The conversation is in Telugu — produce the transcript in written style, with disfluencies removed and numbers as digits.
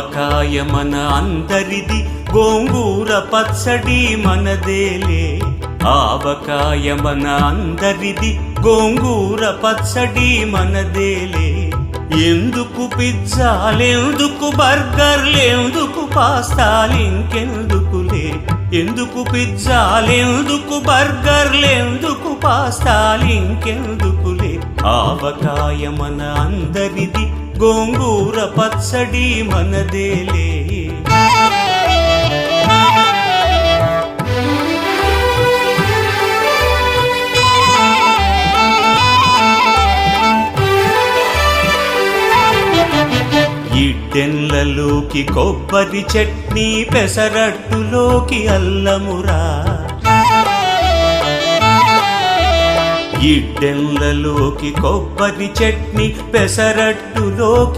ఆవకాయ మన అందరిది, గోంగూర పచ్చడి మనదేలే. ఆవకాయ మన అందరిది, గోంగూర పచ్చడి మనదేలే. ఎందుకు పిజ్జాలెందుకు బర్గర్లెందుకు పాస్తాలింకెందుకులే. ఎందుకు పిజ్జాలెందుకు బర్గర్లెందుకు పాస్తాలింకెందుకులే. ఆవకాయ మన అందరిది, గోంగూర పచ్చడి మనదేలే. ఇడ్డెన్లలోకి కొబ్బరి చట్నీ, పెసరట్టులోకి అల్లమురా. ఇడ్డెన్లలోకి కొబ్బరి చట్నీ, పెసరట్టులోకి